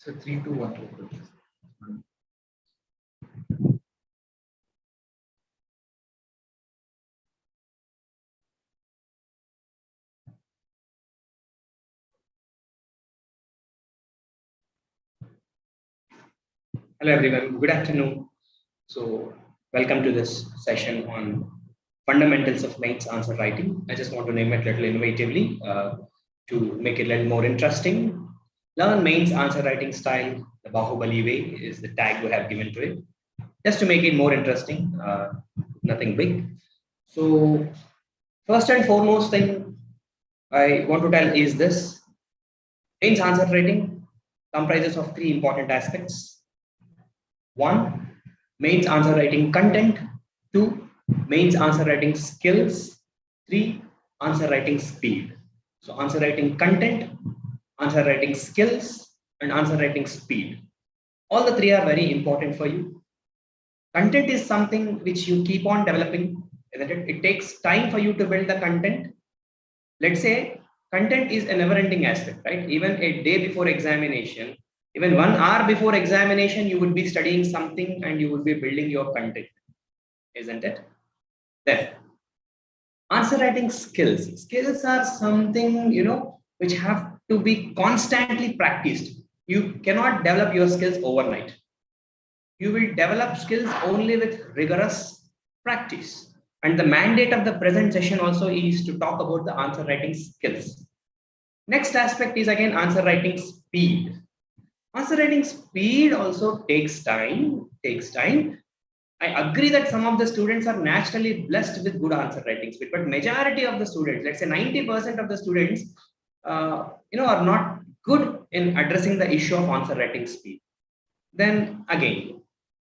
So 3, 2, 1, 2. Hello everyone, good afternoon. So welcome to this session on fundamentals of mains answer writing. I just want to name it a little innovatively to make it a little more interesting. Learn mains answer writing style, the Baahubali way is the tag we have given to it. Just to make it more interesting, nothing big. So first and foremost thing I want to tell is this. Mains answer writing comprises of three important aspects. 1. Mains answer writing content. 2. Mains answer writing skills. 3. Answer writing speed. So answer writing content, answer writing skills, and answer writing speed. All the three are very important for you. Content is something which you keep on developing, isn't it? It takes time for you to build the content. Let's say content is a never-ending aspect, right? Even a day before examination, even 1 hour before examination, you would be studying something and you would be building your content, isn't it? Then, answer writing skills. Skills are something, which have to be constantly practiced. You cannot develop your skills overnight. You will develop skills only with rigorous practice. And the mandate of the present session also is to talk about the answer writing skills. Next aspect is again answer writing speed. Answer writing speed also takes time. I agree that some of the students are naturally blessed with good answer writing speed, but majority of the students, let's say 90% of the students, are not good in addressing the issue of answer writing speed. Then again,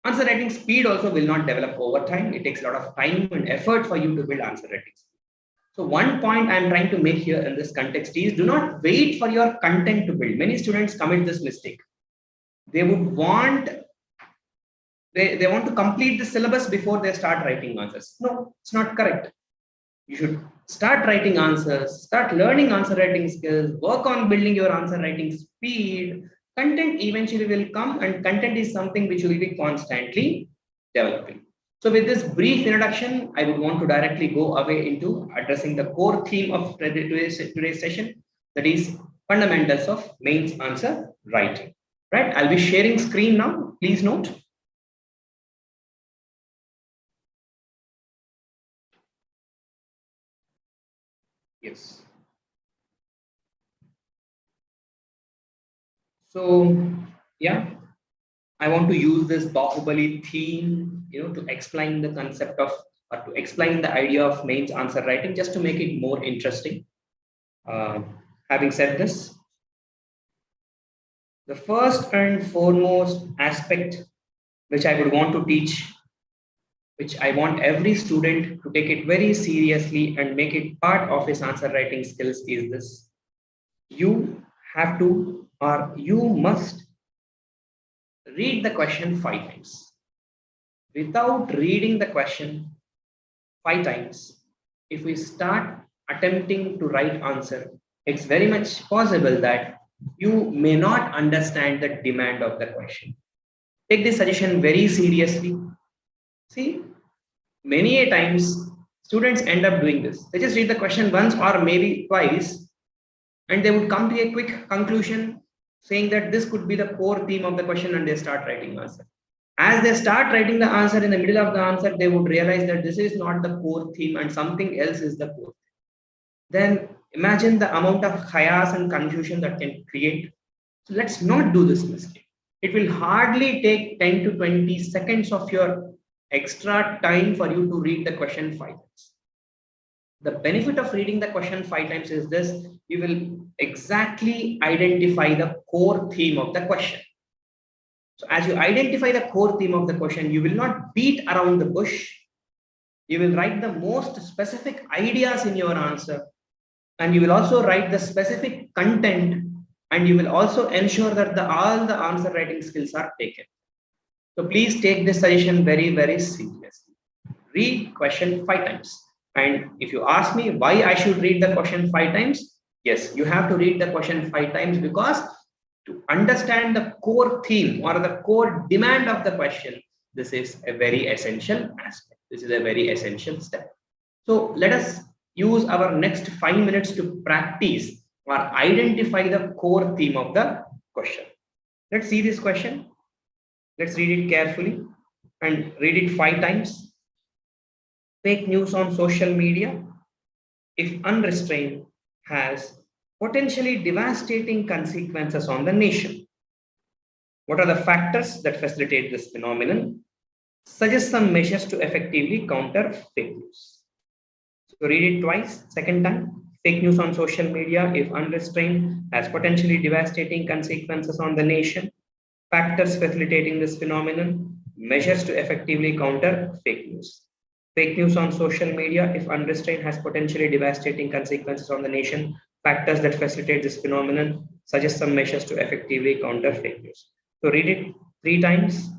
answer writing speed also will not develop over time. It takes a lot of time and effort for you to build answer writing speed. So one point I'm trying to make here in this context is do not wait for your content to build. Many students commit this mistake. They would want they want to complete the syllabus before they start writing answers. No, it's not correct. You should start writing answers, start learning answer writing skills, work on building your answer writing speed. Content eventually will come, and content is something which will be constantly developing. So with this brief introduction, I would want to directly go away into addressing the core theme of today's session, that is fundamentals of mains answer writing. Right? I'll be sharing screen now. Please note. Yes. So, yeah, I want to use this Baahubali theme, to explain the concept of, or to explain the idea of mains answer writing, just to make it more interesting. Having said this, the first and foremost aspect which I would want to teach, which I want every student to take it very seriously and make it part of his answer writing skills is this. You have to, or you must read the question 5 times. Without reading the question 5 times, if we start attempting to write answer, it's very much possible that you may not understand the demand of the question. Take this suggestion very seriously. See, many a times students end up doing this. They just read the question once or maybe twice, and they would come to a quick conclusion saying that this could be the core theme of the question, and they start writing answer. As they start writing the answer, in the middle of the answer, they would realize that this is not the core theme and something else is the core theme. Then imagine the amount of chaos and confusion that can create. So let's not do this mistake. It will hardly take 10 to 20 seconds of your extra time for you to read the question 5 times. The benefit of reading the question 5 times is this: you will exactly identify the core theme of the question. So as you identify the core theme of the question, you will not beat around the bush. You will write the most specific ideas in your answer, and you will also write the specific content, and you will also ensure that all the answer writing skills are taken. So please take this suggestion very, very seriously. Read question 5 times. And if you ask me why I should read the question 5 times, yes, you have to read the question 5 times because to understand the core theme or the core demand of the question, this is a very essential aspect. This is a very essential step. So let us use our next 5 minutes to practice or identify the core theme of the question. Let's see this question. Let's read it carefully and read it 5 times. Fake news on social media, if unrestrained, has potentially devastating consequences on the nation. What are the factors that facilitate this phenomenon? Suggest some measures to effectively counter fake news. So read it twice, second time. Fake news on social media, if unrestrained, has potentially devastating consequences on the nation. Factors facilitating this phenomenon, measures to effectively counter fake news. Fake news on social media, if unrestrained, has potentially devastating consequences on the nation. Factors that facilitate this phenomenon, suggest some measures to effectively counter fake news. So read it 3 times,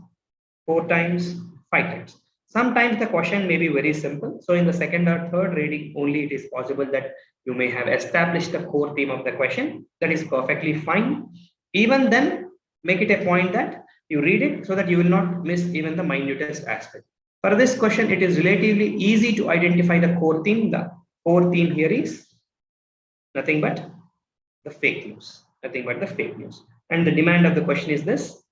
4 times, 5 times. Sometimes the question may be very simple. So in the second or third reading only, it is possible that you may have established the core theme of the question. That is perfectly fine. Even then, make it a point that you read it so that you will not miss even the minutest aspect. For this question, it is relatively easy to identify the core theme. The core theme here is nothing but the fake news. Nothing but the fake news. And the demand of the question is this.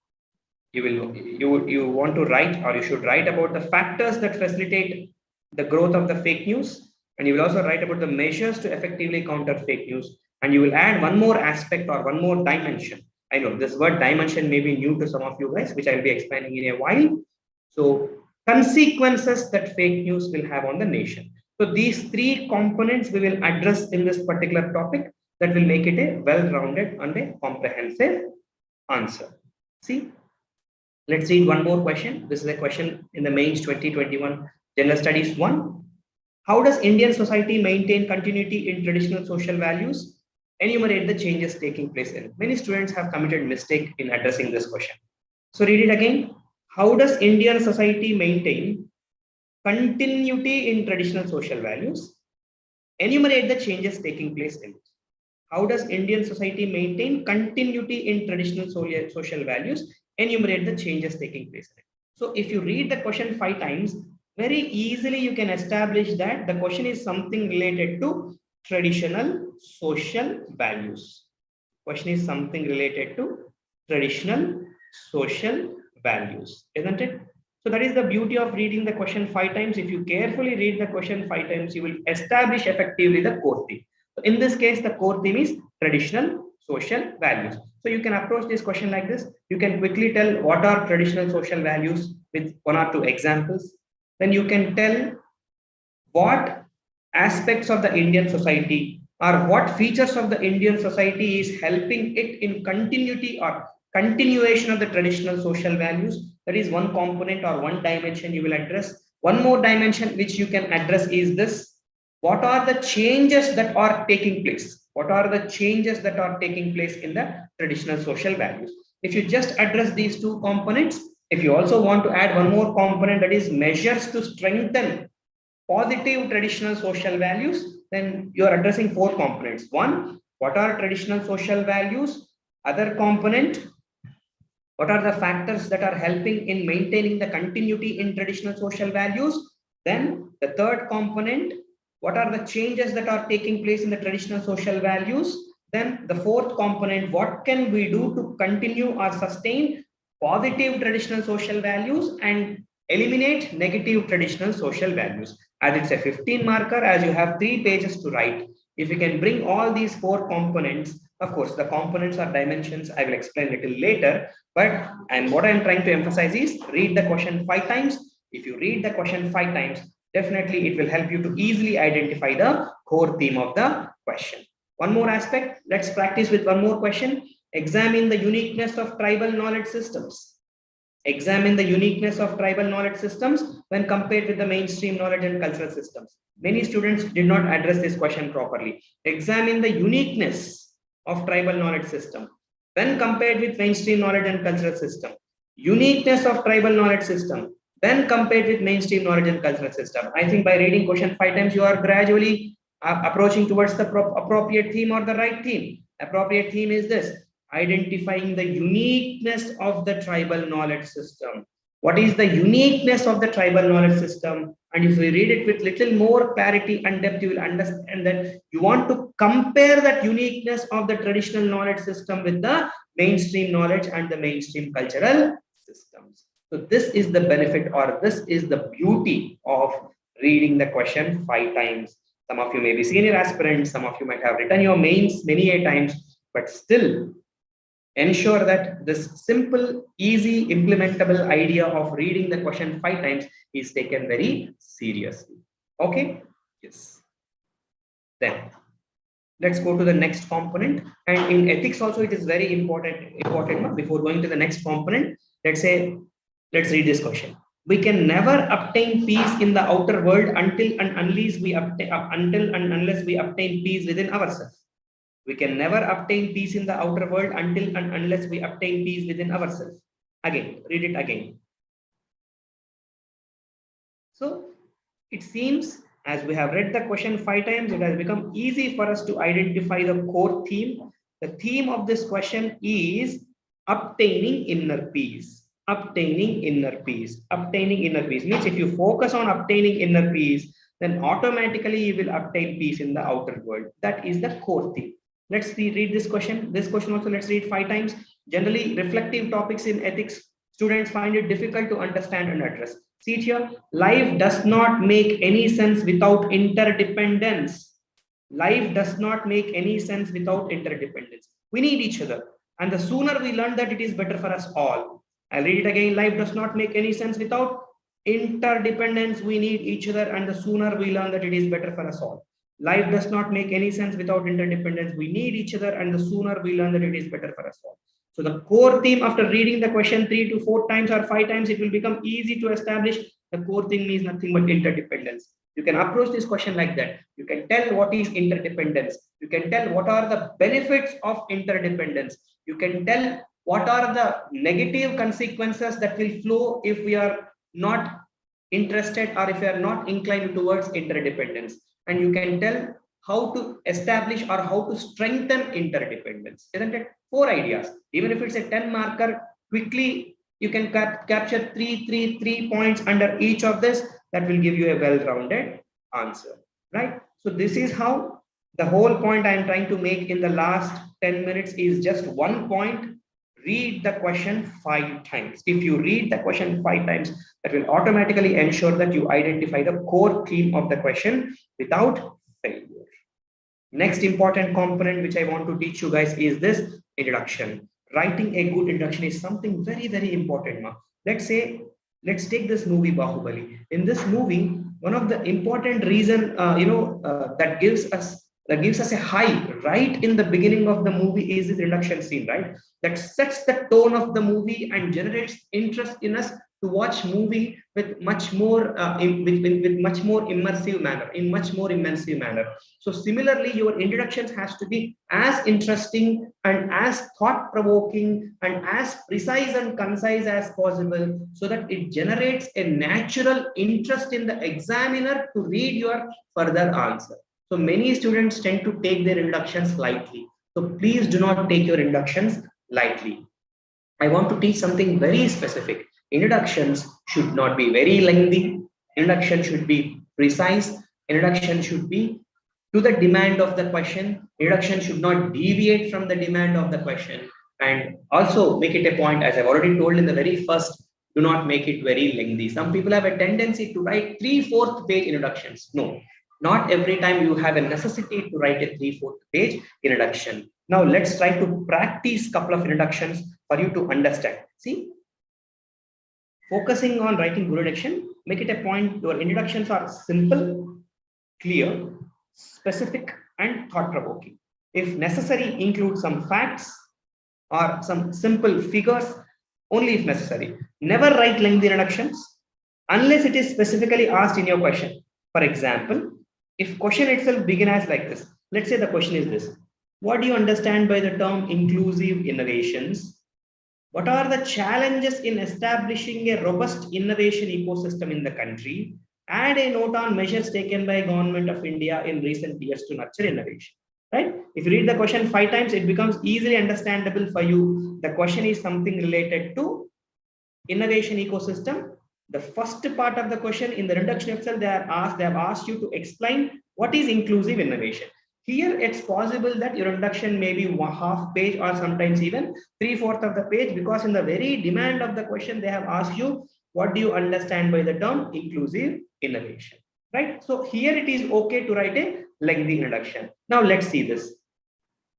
You want to write, or you should write about the factors that facilitate the growth of the fake news, and you will also write about the measures to effectively counter fake news, and you will add one more aspect or one more dimension. I know this word dimension may be new to some of you guys, which I will be explaining in a while. So consequences that fake news will have on the nation. So these 3 components we will address in this particular topic that will make it a well-rounded and a comprehensive answer. See, let's read one more question. This is a question in the mains 2021 General Studies 1. How does Indian society maintain continuity in traditional social values? Enumerate the changes taking place in it. Many students have committed mistake in addressing this question. So read it again. How does Indian society maintain continuity in traditional social values? Enumerate the changes taking place in it. How does Indian society maintain continuity in traditional social values? Enumerate the changes taking place in it. So if you read the question 5 times, very easily you can establish that the question is something related to traditional social values. Question is something related to traditional social values, isn't it? So that is the beauty of reading the question 5 times. If you carefully read the question 5 times, you will establish effectively the core theme. So in this case, the core theme is traditional social values. So you can approach this question like this. You can quickly tell what are traditional social values with 1 or 2 examples. Then you can tell what aspects of the Indian society or what features of the Indian society is helping it in continuity or continuation of the traditional social values. That is one component or one dimension you will address. One more dimension which you can address is this. What are the changes that are taking place? What are the changes that are taking place in the traditional social values? If you just address these 2 components, if you also want to add one more component, that is measures to strengthen positive traditional social values, then you are addressing 4 components. 1, what are traditional social values? Other component, what are the factors that are helping in maintaining the continuity in traditional social values? Then the 3rd component, what are the changes that are taking place in the traditional social values? Then the 4th component, what can we do to continue or sustain positive traditional social values and eliminate negative traditional social values? As it's a 15 marker, as you have 3 pages to write, if you can bring all these 4 components, of course, the components or dimensions I will explain a little later, but what I'm trying to emphasize is read the question 5 times. If you read the question 5 times, definitely it will help you to easily identify the core theme of the question. One more aspect, let's practice with one more question. Examine the uniqueness of tribal knowledge systems. Examine the uniqueness of tribal knowledge systems when compared with the mainstream knowledge and cultural systems. Many students did not address this question properly. Examine the uniqueness of tribal knowledge system when compared with mainstream knowledge and cultural system. Uniqueness of tribal knowledge system when compared with mainstream knowledge and cultural system. I think by reading question 5 times, you are gradually approaching towards the appropriate theme or the right theme. Appropriate theme is this. Identifying the uniqueness of the tribal knowledge system. What is the uniqueness of the tribal knowledge system? And if we read it with little more clarity and depth, you will understand that you want to compare that uniqueness of the traditional knowledge system with the mainstream knowledge and the mainstream cultural systems. So this is the benefit, or this is the beauty of reading the question 5 times. Some of you may be senior aspirants, some of you might have written your mains many a times, but still ensure that this simple, easy, implementable idea of reading the question 5 times is taken very seriously. Okay? Yes. Then let's go to the next component. And in ethics also, it is very important. Before going to the next component, let's read this question. We can never obtain peace in the outer world until and unless we obtain peace within ourselves. We can never obtain peace in the outer world until and unless we obtain peace within ourselves. Again, read it again. So it seems, as we have read the question 5 times, it has become easy for us to identify the core theme. The theme of this question is obtaining inner peace. Obtaining inner peace. Obtaining inner peace means if you focus on obtaining inner peace, then automatically you will obtain peace in the outer world. That is the core theme. Let's read this question. This question also let's read 5 times. Generally, reflective topics in ethics, students find it difficult to understand and address. See it here. Life does not make any sense without interdependence. Life does not make any sense without interdependence. We need each other. And the sooner we learn that, it is better for us all. I'll read it again. Life does not make any sense without interdependence. We need each other. And the sooner we learn that, it is better for us all. Life does not make any sense without interdependence. We need each other, and the sooner we learn that, it is better for us all. So the core theme, after reading the question 3 to 4 times or 5 times, it will become easy to establish. The core thing means nothing but interdependence. You can approach this question like that. You can tell what is interdependence. You can tell what are the benefits of interdependence. You can tell what are the negative consequences that will flow if we are not interested or if we are not inclined towards interdependence. And you can tell how to establish or how to strengthen interdependence. Isn't it? 4 ideas. Even if it's a 10 marker, quickly you can capture three points under each of this. That will give you a well-rounded answer, right? So this is how the whole point I am trying to make in the last 10 minutes is just one point. Read the question 5 times. If you read the question 5 times, that will automatically ensure that you identify the core theme of the question without failure. Next important component which I want to teach you guys is this introduction. Writing a good introduction is something very, very important. Let's take this movie Baahubali. In this movie, one of the important reason that gives us a high right in the beginning of the movie is this introduction scene, right? That sets the tone of the movie and generates interest in us to watch movie with much more with much more immersive manner. So similarly, your introductions has to be as interesting and as thought-provoking and as precise and concise as possible, so that it generates a natural interest in the examiner to read your further answer. So many students tend to take their introductions lightly. So please do not take your introductions lightly. I want to teach something very specific. Introductions should not be very lengthy. Introduction should be precise. Introduction should be to the demand of the question. Introduction should not deviate from the demand of the question. And also make it a point, as I've already told in the very first, do not make it very lengthy. Some people have a tendency to write 3/4 page introductions. No, not every time you have a necessity to write a 3/4 page introduction. Now let's try to practice a couple of introductions for you to understand. See, focusing on writing good introduction, make it a point. Your introductions are simple, clear, specific, and thought-provoking. If necessary, include some facts or some simple figures, only if necessary. Never write lengthy introductions unless it is specifically asked in your question. For example, if question itself begin as like this, let's say the question is this: what do you understand by the term inclusive innovations? What are the challenges in establishing a robust innovation ecosystem in the country? Add a note on measures taken by Government of India in recent years to nurture innovation. right? If you read the question 5 times, it becomes easily understandable for you. The question is something related to innovation ecosystem. The first part of the question in the introduction itself, they have asked you to explain what is inclusive innovation. Here, it's possible that your introduction may be half page or sometimes even 3/4 of the page, because in the very demand of the question, they have asked you, what do you understand by the term inclusive innovation, right? So here it is okay to write a lengthy introduction. Now let's see this.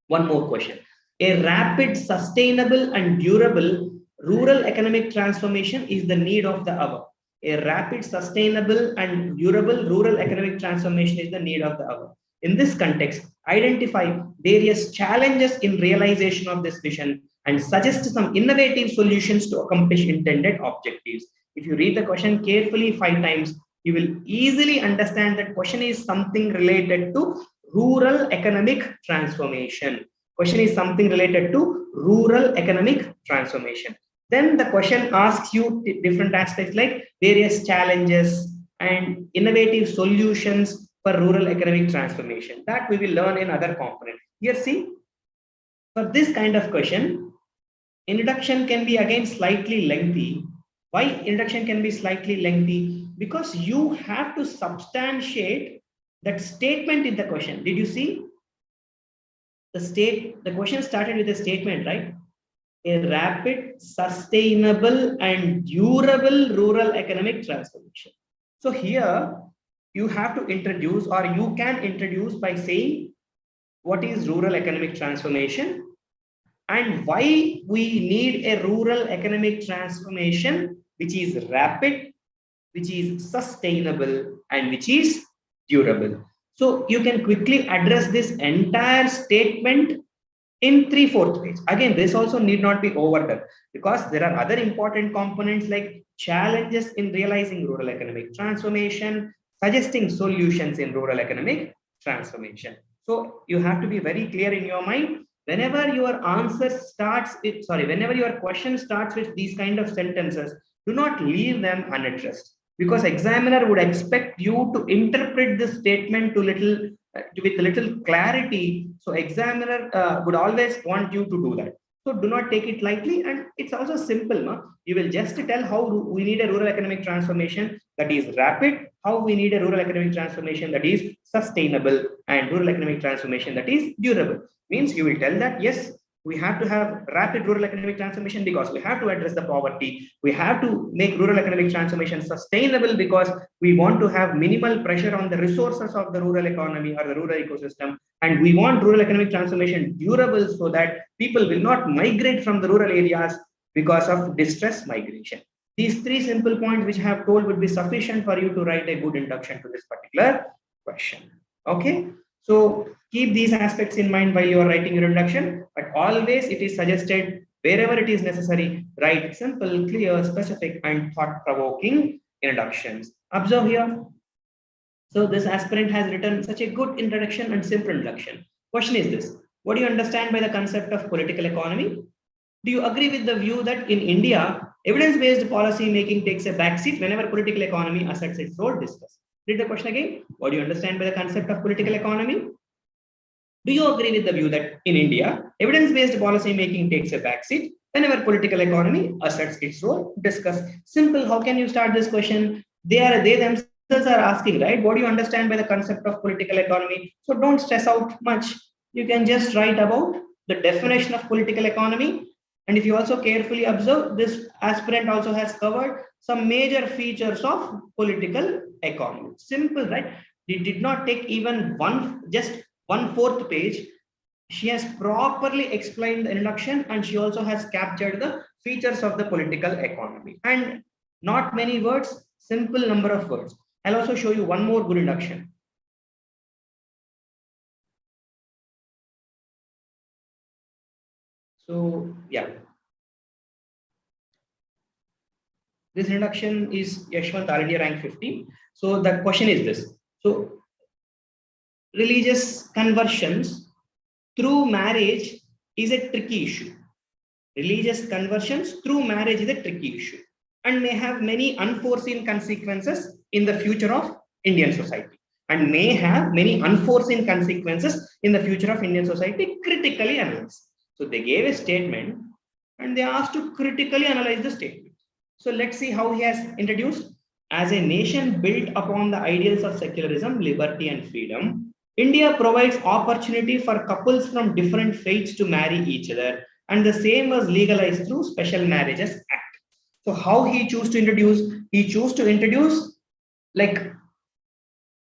One more question. A rapid, sustainable and durable rural economic transformation is the need of the hour. A rapid, sustainable and durable rural economic transformation is the need of the hour. In this context, identify various challenges in realization of this vision and suggest some innovative solutions to accomplish intended objectives. If you read the question carefully 5 times, you will easily understand that question is something related to rural economic transformation. Question is something related to rural economic transformation. Then the question asks you different aspects like various challenges and innovative solutions for rural economic transformation. That we will learn in other component. Here, see, for this kind of question, introduction can be again slightly lengthy. Why introduction can be slightly lengthy? Because you have to substantiate that statement in the question. Did you see? The question started with a statement, right? A rapid, sustainable and durable rural economic transformation. So here you have to introduce, or you can introduce by saying what is rural economic transformation and why we need a rural economic transformation which is rapid, which is sustainable and which is durable. So you can quickly address this entire statement in 3/4 page. Again, this also need not be overdone because there are other important components like challenges in realizing rural economic transformation, suggesting solutions in rural economic transformation. So you have to be very clear in your mind. Whenever your answer starts with, whenever your question starts with these kind of sentences, do not leave them unaddressed, because examiner would expect you to interpret this statement with little clarity. So examiner would always want you to do that. So do not take it lightly, and it's also simple. No? You will just tell how we need a rural economic transformation that is rapid, how we need a rural economic transformation that is sustainable, and rural economic transformation that is durable. Means you will tell that yes, we have to have rapid rural economic transformation because we have to address the poverty. We have to make rural economic transformation sustainable because we want to have minimal pressure on the resources of the rural economy or the rural ecosystem. And we want rural economic transformation durable so that people will not migrate from the rural areas because of distress migration. These 3 simple points which I have told would be sufficient for you to write a good introduction to this particular question. Okay. So keep these aspects in mind while you are writing your introduction, but always it is suggested wherever it is necessary, write simple, clear, specific and thought-provoking introductions. Observe here. So this aspirant has written such a good introduction and simple introduction. Question is this: what do you understand by the concept of political economy? Do you agree with the view that in India, evidence-based policy making takes a backseat whenever political economy asserts its role? Discuss. Read the question again. What do you understand by the concept of political economy? Do you agree with the view that in India, evidence-based policy making takes a backseat whenever political economy asserts its role? Discuss. Simple. How can you start this question? They themselves are asking, right? What do you understand by the concept of political economy? So don't stress out much. You can just write about the definition of political economy. And if you also carefully observe, this aspirant also has covered some major features of political economy. Simple, right? It did not take even just 1/4 page. She has properly explained the introduction and she also has captured the features of the political economy. And not many words, simple number of words. I'll also show you one more good introduction. So, yeah. This introduction is Yashwant already ranked 50. So the question is this. So religious conversions through marriage is a tricky issue. Religious conversions through marriage is a tricky issue and may have many unforeseen consequences in the future of Indian society. and may have many unforeseen consequences in the future of Indian society. Critically analyze. So they gave a statement and they asked to critically analyze the statement. So let's see how he has introduced. As a nation built upon the ideals of secularism, liberty, and freedom, India provides opportunity for couples from different faiths to marry each other, and the same was legalized through Special Marriages Act. So how he chose to introduce? He chose to introduce like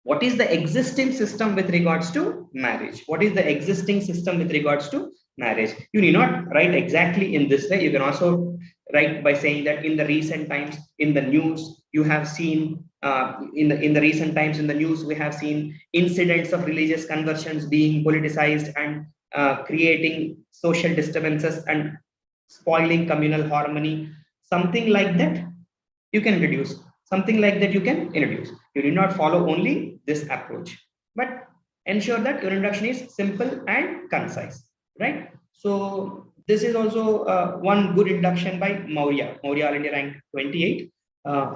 what is the existing system with regards to marriage? What is the existing system with regards to marriage? You need not write exactly in this way. You can also write by saying that in the recent times in the news you have seen in the recent times in the news we have seen incidents of religious conversions being politicized and creating social disturbances and spoiling communal harmony. Something like that you can introduce. Something like that you can introduce. You do not follow only this approach, but ensure that your introduction is simple and concise, right? So this is also one good introduction by Maurya. Maurya All India rank 28.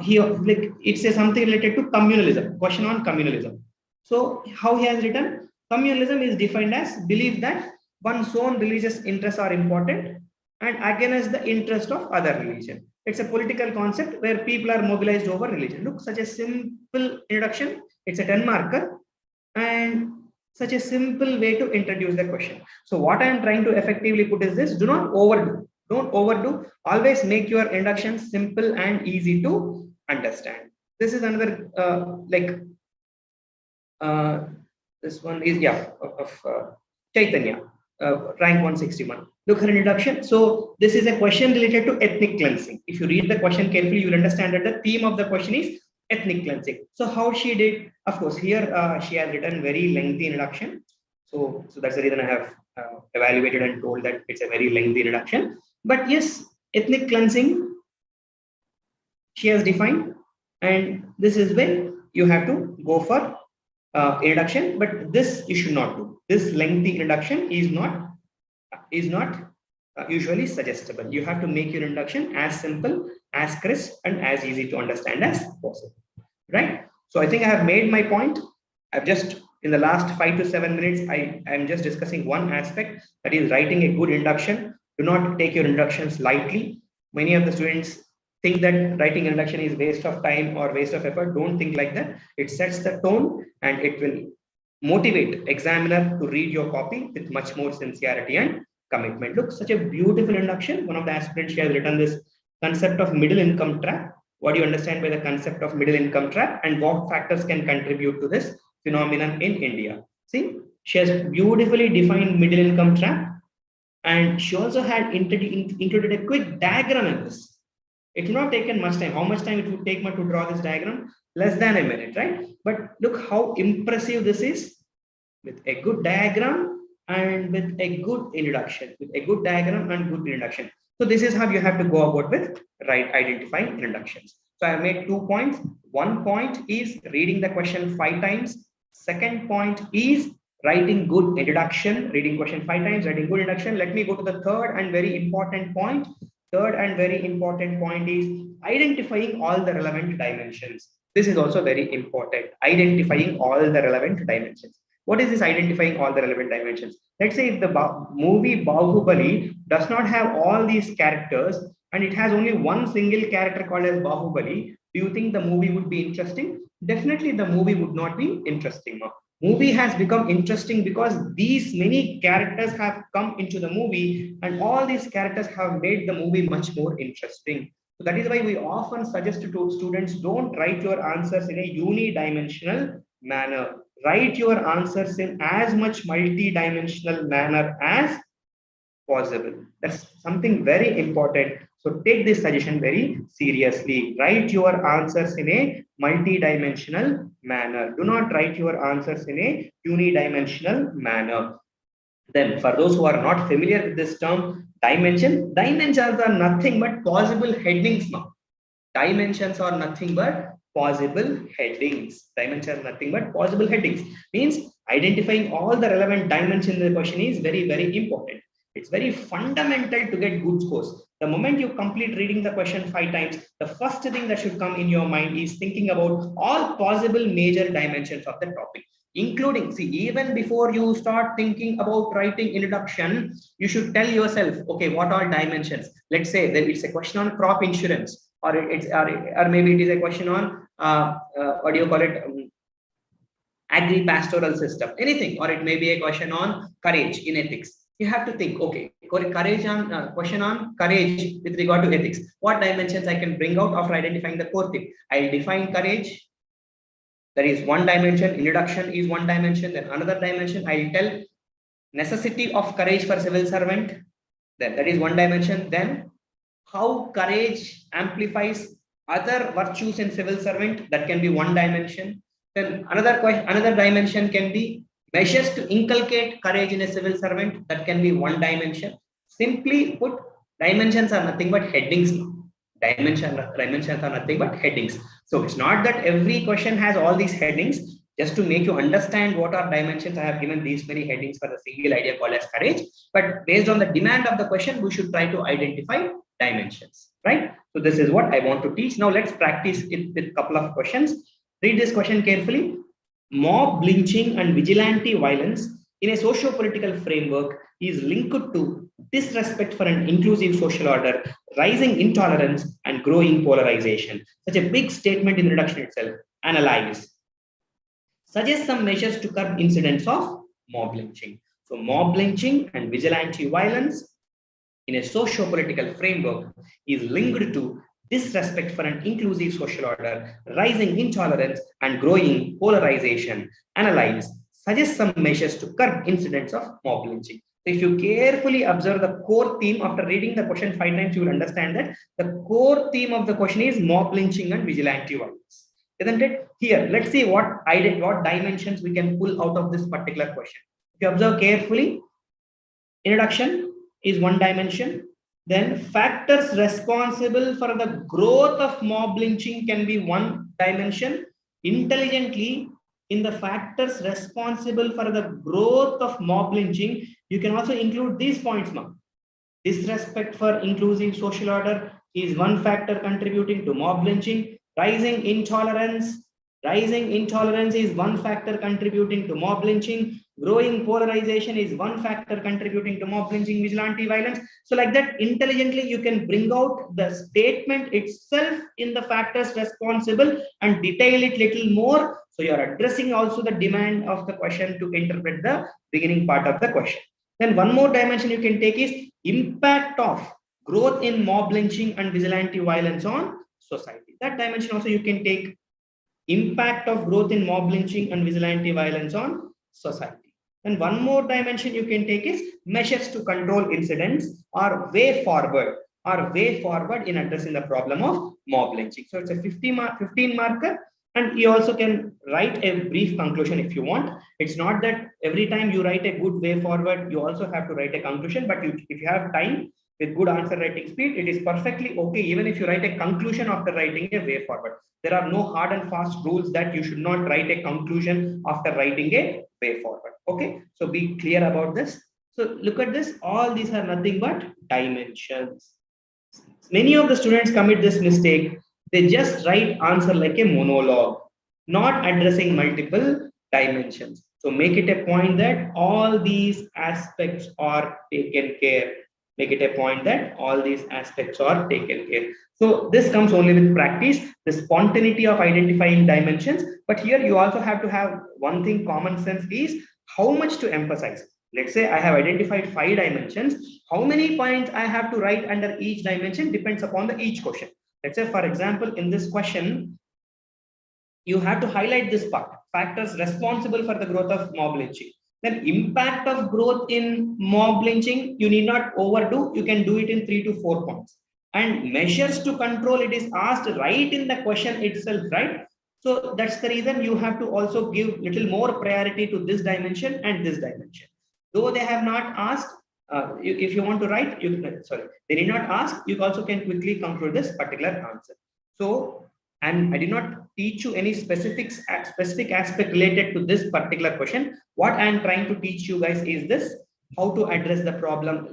He like it says something related to communalism. Question on communalism. So how he has written, communalism is defined as belief that one's own religious interests are important and against the interest of other religion. It's a political concept where people are mobilized over religion. Look, such a simple introduction. It's a 10 marker and such a simple way to introduce the question. So what I am trying to effectively put is this: do not overdo. Don't overdo. Always make your introduction simple and easy to understand. This is another this one is of Chaitanya, rank 161. Look at introduction. So this is a question related to ethnic cleansing. If you read the question carefully, you will understand that the theme of the question is ethnic cleansing. So how she did, of course, here she has written very lengthy introduction. So that's the reason I have evaluated and told that it's a very lengthy introduction. But yes, ethnic cleansing she has defined, and this is where you have to go for introduction. But this you should not do. This lengthy introduction is not usually suggestible. You have to make your introduction as simple, as crisp, and as easy to understand as possible, right? So I think I have made my point. I've just in the last 5 to 7 minutes, I am just discussing one aspect, that is writing a good introduction. Do not take your introductions lightly. Many of the students think that writing introduction is waste of time or waste of effort. Don't think like that. It sets the tone and it will motivate examiner to read your copy with much more sincerity and commitment. Look, such a beautiful introduction. One of the aspirants, she has written this concept of middle income trap. What do you understand by the concept of middle income trap and what factors can contribute to this phenomenon in India? See, she has beautifully defined middle income trap, and she also had included a quick diagram in this. It would not taken much time. How much time it would take to draw this diagram? Less than a minute, right? But look how impressive this is, with a good diagram and with a good introduction, with a good diagram and good introduction. So this is how you have to go about with identifying introductions. So I made 2 points. One point is reading the question 5 times. Second point is writing good introduction, reading question 5 times, writing good introduction. Let me go to the third and very important point. Third and very important point is identifying all the relevant dimensions. This is also very important. Identifying all the relevant dimensions. What is this identifying all the relevant dimensions? Let's say if the movie Baahubali does not have all these characters and it has only one single character called as Baahubali, do you think the movie would be interesting? Definitely the movie would not be interesting. Movie has become interesting because these many characters have come into the movie and all these characters have made the movie much more interesting. So that is why we often suggest to students, don't write your answers in a unidimensional manner. Write your answers in as much multi-dimensional manner as possible. That's something very important. So take this suggestion very seriously. Write your answers in a multi-dimensional manner. Do not write your answers in a unidimensional manner. Then for those who are not familiar with this term, dimensions are nothing but possible headings now. Dimensions are nothing but possible headings. Dimensions are nothing but possible headings. Means identifying all the relevant dimensions in the question is very, very important. It's very fundamental to get good scores. The moment you complete reading the question 5 times, the first thing that should come in your mind is thinking about all possible major dimensions of the topic, including, see, even before you start thinking about writing introduction, you should tell yourself, okay, what are dimensions? Let's say that it's a question on crop insurance, or or maybe it is a question on what do you call it, agri-pastoral system, anything, or it may be a question on courage in ethics. You have to think, okay, courage on question on courage with regard to ethics. What dimensions I can bring out after identifying the core thing? I'll define courage. That is one dimension. Introduction is one dimension. Then another dimension, I'll tell necessity of courage for civil servant. Then that is one dimension. Then how courage amplifies other virtues in civil servant. That can be one dimension. Then another dimension can be measures to inculcate courage in a civil servant. That can be one dimension. Simply put, dimensions are nothing but headings. Dimensions are nothing but headings. So it's not that every question has all these headings. Just to make you understand what are dimensions, I have given these many headings for the single idea called as courage. But based on the demand of the question, we should try to identify dimensions, right? So this is what I want to teach. Now let's practice it with a couple of questions. Read this question carefully. Mob lynching and vigilante violence in a socio-political framework is linked to disrespect for an inclusive social order, rising intolerance, and growing polarization. Such a big statement in the introduction itself. Analyze. Suggest some measures to curb incidents of mob lynching. So mob lynching and vigilante violence in a socio-political framework is linked to disrespect for an inclusive social order, rising intolerance, and growing polarization. Analyze. Suggest some measures to curb incidents of mob lynching. So if you carefully observe the core theme after reading the question 5 times, you will understand that the core theme of the question is mob lynching and vigilante violence. Isn't it? Here, let's see what dimensions we can pull out of this particular question. If you observe carefully, introduction is one dimension. Then factors responsible for the growth of mob lynching can be one dimension. Intelligently, in the factors responsible for the growth of mob lynching, you can also include these points now. Disrespect for inclusive social order is one factor contributing to mob lynching. Rising intolerance is one factor contributing to mob lynching. Growing polarization is one factor contributing to mob lynching, vigilante violence. So like that, intelligently, you can bring out the statement itself in the factors responsible and detail it little more. So you are addressing also the demand of the question to interpret the beginning part of the question. Then one more dimension you can take is impact of growth in mob lynching and vigilante violence on society. That dimension also you can take. Impact of growth in mob lynching and vigilante violence on society. And one more dimension you can take is measures to control incidents or way forward in addressing the problem of mob lynching. So it's a 15 marker, and you also can write a brief conclusion if you want. It's not that every time you write a good way forward, you also have to write a conclusion, but if you have time with good answer writing speed, it is perfectly okay even if you write a conclusion after writing a way forward. There are no hard and fast rules that you should not write a conclusion after writing a way forward. Okay, so be clear about this. So look at this, all these are nothing but dimensions. Many of the students commit this mistake. They just write answer like a monologue, not addressing multiple dimensions. So make it a point that all these aspects are taken care. Make it a point that all these aspects are taken care. So this comes only with practice, the spontaneity of identifying dimensions. But here you also have to have one thing, common sense is how much to emphasize. Let's say I have identified 5 dimensions. How many points I have to write under each dimension depends upon each question. Let's say, for example, in this question, you have to highlight this part, factors responsible for the growth of mob lynching. Then impact of growth in mob lynching, you need not overdo, you can do it in 3 to 4 points. And measures to control, it is asked right in the question itself, right? So that's the reason you have to also give little more priority to this dimension and this dimension. Though they have not asked, if you want to write, they did not ask, you also can quickly conclude this particular answer. So, and I did not teach you any specific aspect related to this particular question. What I am trying to teach you guys is this, how to address the problem,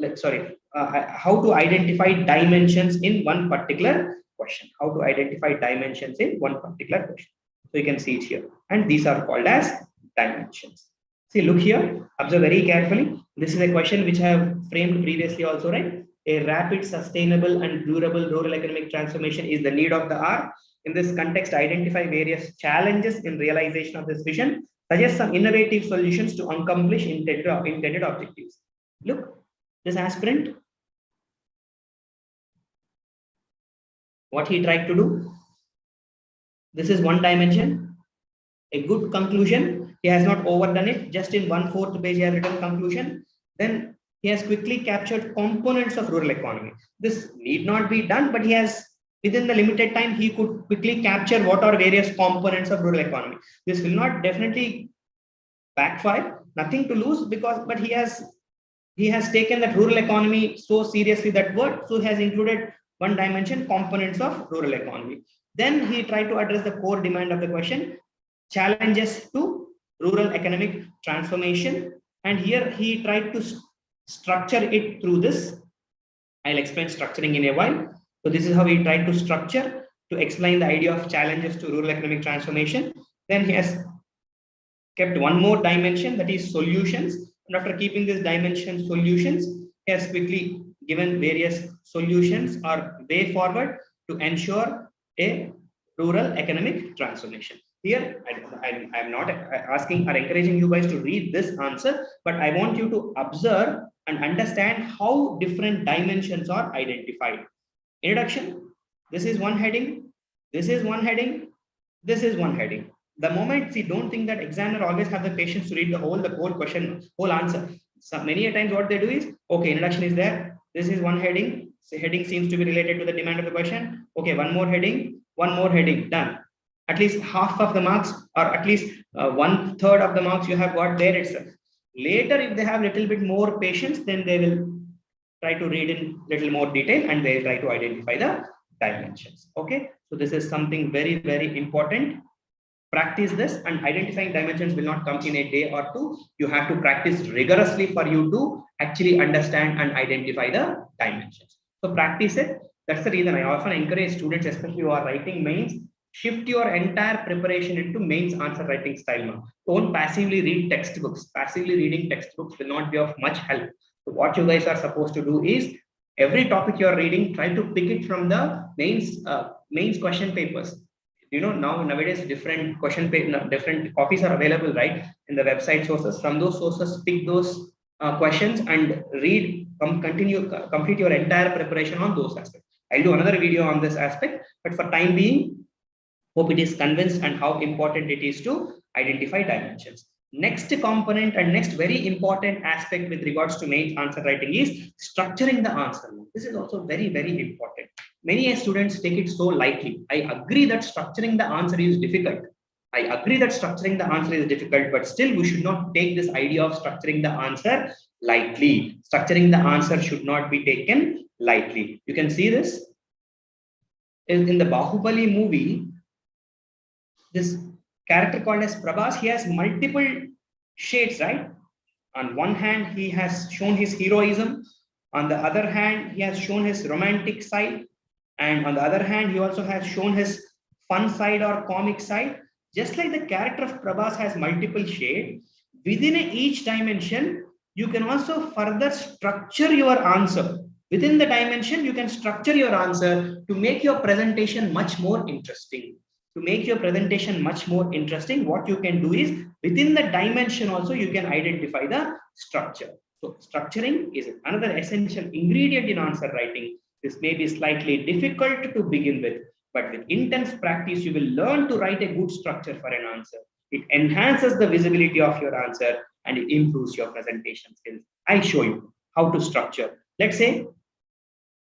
how to identify dimensions in one particular question. How to identify dimensions in one particular question. So you can see it here, and these are called as dimensions. See, look here, observe very carefully. This is a question which I have framed previously also, right? A rapid, sustainable, and durable rural economic transformation is the need of the hour. In this context, identify various challenges in realization of this vision. Suggest some innovative solutions to accomplish intended objectives. Look, this aspirant, what he tried to do. This is one dimension, a good conclusion. He has not overdone it. Just in 1/4 page, he has written conclusion. Then he has quickly captured components of rural economy. This need not be done, but he has, within the limited time, he could quickly capture what are various components of rural economy. This will not definitely backfire, nothing to lose, because but he has taken that rural economy so seriously, that word, so he has included one dimension, components of rural economy. Then he tried to address the core demand of the question, challenges to rural economic transformation, and here he tried to structure it through this. I'll explain structuring in a while. So this is how he tried to structure to explain the idea of challenges to rural economic transformation. Then he has kept one more dimension, that is solutions. And after keeping this dimension solutions, he has quickly given various solutions or way forward to ensure a rural economic transformation. Here, I'm not asking or encouraging you guys to read this answer, but I want you to observe and understand how different dimensions are identified. Introduction, this is one heading, this is one heading, this is one heading. The moment, see, don't think that examiner always have the patience to read the whole question, whole answer. So many a times what they do is, okay, introduction is there, this is one heading, so heading seems to be related to the demand of the question. Okay, one more heading, done. At least half of the marks, or at least 1/3 of the marks you have got there itself. Later, if they have little bit more patience, then they will try to read in little more detail and they try to identify the dimensions. Okay, so this is something very, very important. Practice this, and identifying dimensions will not come in a day or two. You have to practice rigorously for you to actually understand and identify the dimensions. So practice it. That's the reason I often encourage students, especially who are writing mains, shift your entire preparation into mains answer writing style now. Don't passively read textbooks. Passively reading textbooks will not be of much help. So what you guys are supposed to do is, every topic you are reading, try to pick it from the mains question papers. Nowadays different different copies are available, right, in the website sources. From those sources, pick those questions and read, complete your entire preparation on those aspects. I'll do another video on this aspect, but for time being, hope it is convinced and how important it is to identify dimensions. Next component and next very important aspect with regards to mains answer writing is structuring the answer. This is also very, very important. Many students take it so lightly. I agree that structuring the answer is difficult. But still we should not take this idea of structuring the answer lightly. Structuring the answer should not be taken lightly. You can see this in the Baahubali movie. This character called as Prabhas, he has multiple shades, right? On one hand, he has shown his heroism. On the other hand, he has shown his romantic side. And on the other hand, he also has shown his fun side or comic side. Just like the character of Prabhas has multiple shades, within each dimension, you can also further structure your answer. Within the dimension, you can structure your answer to make your presentation much more interesting. What you can do is, within the dimension also, you can identify the structure. So structuring is another essential ingredient in answer writing. This may be slightly difficult to begin with, but with intense practice, you will learn to write a good structure for an answer. It enhances the visibility of your answer and it improves your presentation skills. I'll show you how to structure. Let's say,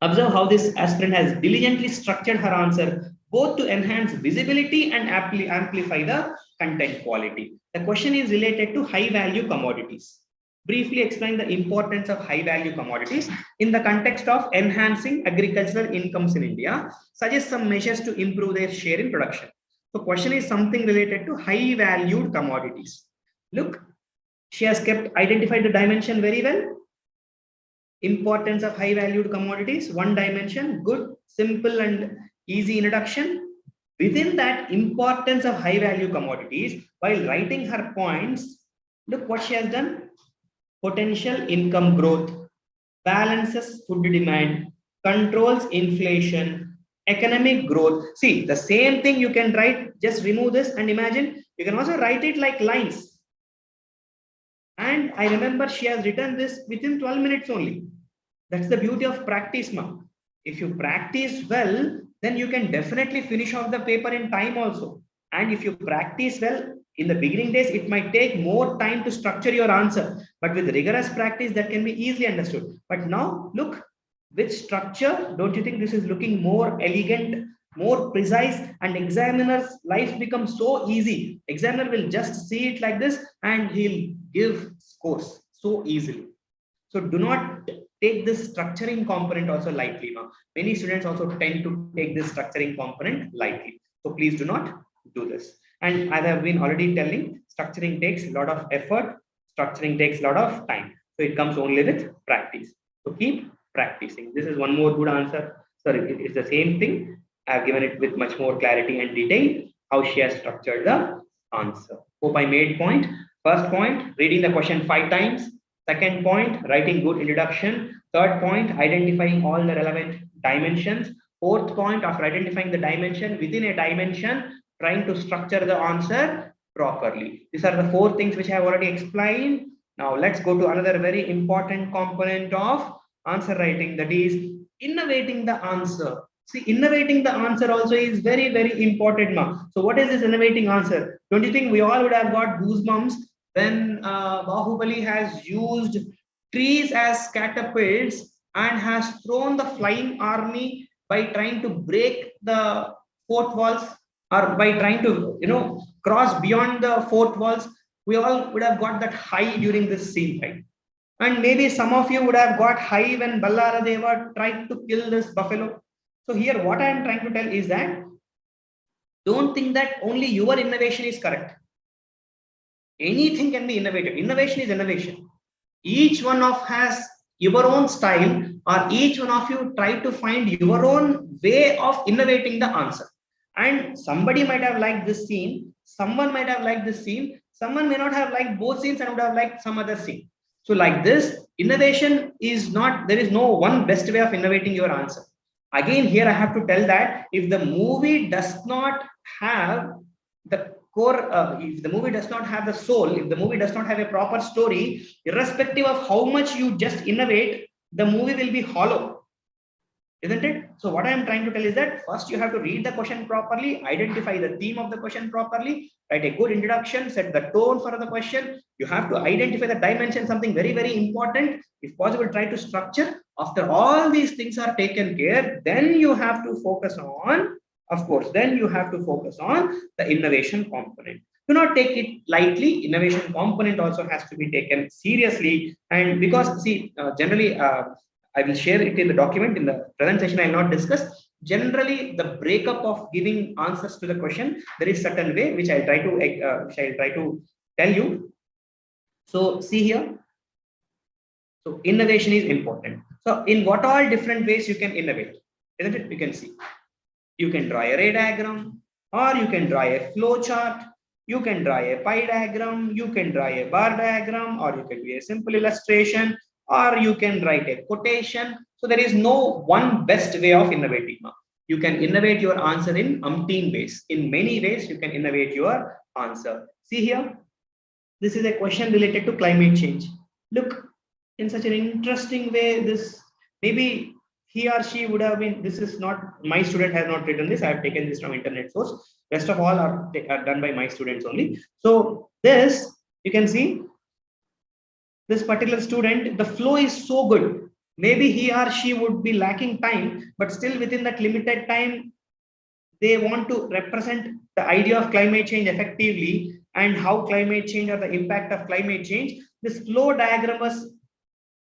observe how this aspirant has diligently structured her answer, both to enhance visibility and amplify the content quality. The question is related to high value commodities. Briefly explain the importance of high value commodities in the context of enhancing agricultural incomes in India. Suggest some measures to improve their share in production. So question is something related to high valued commodities. Look, she has identified the dimension very well. Importance of high valued commodities, one dimension, good, simple and easy introduction. Within that importance of high value commodities, while writing her points, look what she has done. Potential income growth, balances food demand, controls inflation, economic growth. See, the same thing you can write, just remove this and imagine, you can also write it like lines. And I remember she has written this within 12 minutes only. That's the beauty of practice, ma'am. If you practice well, then you can definitely finish off the paper in time also. And if you practice well, in the beginning days, it might take more time to structure your answer. But with rigorous practice, that can be easily understood. But now, look, with structure, don't you think this is looking more elegant, more precise, and examiner's life becomes so easy. Examiner will just see it like this and he'll give scores so easily. So do not take this structuring component also lightly. Now, many students also tend to take this structuring component lightly. So please do not do this. And as I've been already telling, structuring takes a lot of effort. Structuring takes a lot of time. So it comes only with practice. So keep practicing. This is one more good answer. Sorry, it's the same thing. I've given it with much more clarity and detail how she has structured the answer. Hope I made point. First point, reading the question 5 times. Second point, writing good introduction. Third point, identifying all the relevant dimensions. Fourth point, after identifying the dimension, within a dimension, trying to structure the answer properly. These are the 4 things which I have already explained. Now let's go to another very important component of answer writing, that is innovating the answer. See, innovating the answer also is very, very important now. So what is this innovating answer? Don't you think we all would have got goosebumps when Baahubali has used trees as catapults and has thrown the flying army by trying to break the fort walls, or by trying to, cross beyond the fort walls? We all would have got that high during this scene, right? And maybe some of you would have got high when Ballaradeva tried to kill this buffalo. So here what I am trying to tell is that don't think that only your innovation is correct. Anything can be innovative. Innovation is innovation. Each one of has your own style, or each one of you try to find your own way of innovating the answer. And somebody might have liked this scene, someone might have liked this scene, someone may not have liked both scenes and would have liked some other scene. So like this, innovation is not, there is no one best way of innovating your answer. Again, here I have to tell that if the movie does not have the core, if the movie does not have the soul, if the movie does not have a proper story, irrespective of how much you just innovate, the movie will be hollow, isn't it? So what I am trying to tell is that first you have to read the question properly, identify the theme of the question properly, write a good introduction, set the tone for the question. You have to identify the dimension, something very, very important. If possible, try to structure. After all these things are taken care, then you have to focus on, of course, then you have to focus on the innovation component. Do not take it lightly. Innovation component also has to be taken seriously. And because, see, generally, I will share it in the document. In the presentation, I will not discuss. Generally, the breakup of giving answers to the question, there is certain way which I try to tell you. So see here. So innovation is important. So in what all different ways you can innovate, isn't it? You can see. You can draw a ray diagram, or you can draw a flow chart. You can draw a pie diagram. You can draw a bar diagram, or you can do a simple illustration, or you can write a quotation. So there is no one best way of innovating. You can innovate your answer in umpteen ways. In many ways, you can innovate your answer. See here, this is a question related to climate change. Look, in such an interesting way, this maybe he or she would have been, this is not, my student has not written this, I have taken this from internet source. Rest of all are done by my students only. So this, you can see, this particular student, the flow is so good. Maybe he or she would be lacking time, but still within that limited time, they want to represent the idea of climate change effectively and how climate change or the impact of climate change. This flow diagram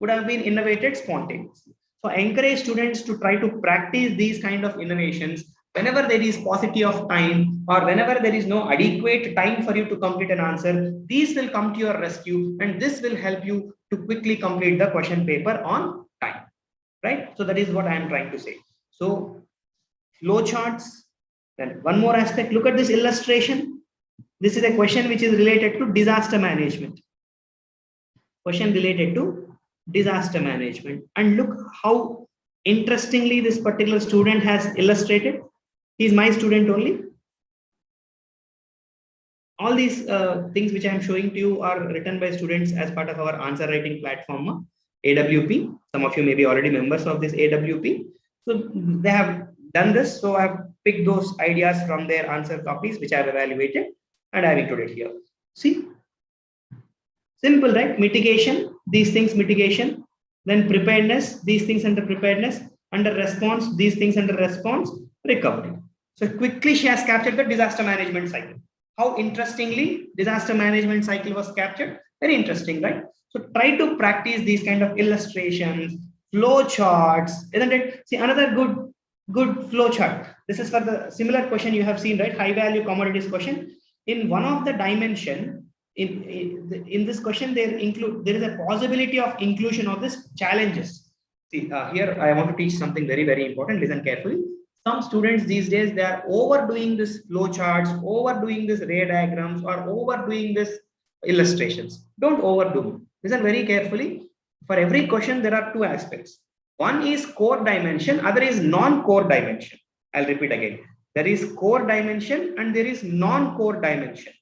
would have been innovated spontaneously. So encourage students to try to practice these kind of innovations whenever there is paucity of time, or whenever there is no adequate time for you to complete an answer. These will come to your rescue, and this will help you to quickly complete the question paper on time. right? So that is what I am trying to say. So flow charts. Then one more aspect, look at this illustration. This is a question which is related to disaster management. Question related to disaster management. And look how interestingly this particular student has illustrated. He is my student only. All these things which I am showing to you are written by students as part of our answer writing platform, AWP. Some of you may be already members of this AWP. So they have done this. So I have picked those ideas from their answer copies, which I have evaluated, and I have included here. See, simple, right? Mitigation, these things, mitigation. Then preparedness, these things under preparedness. Under response, these things under response, recovery. So quickly she has captured the disaster management cycle. How interestingly disaster management cycle was captured. Very interesting, right? So try to practice these kind of illustrations, flow charts, isn't it? See, another good flow chart. This is for the similar question you have seen, right? High value commodities question. In one of the dimension, in this question, there is a possibility of inclusion of this challenges. See, here I want to teach something very, very important. Listen carefully. Some students these days, they are overdoing this flow charts, overdoing this ray diagrams, or overdoing this illustrations. Don't overdo. Listen very carefully. For every question, there are two aspects. One is core dimension, other is non-core dimension. I'll repeat again. There is core dimension and there is non-core dimension.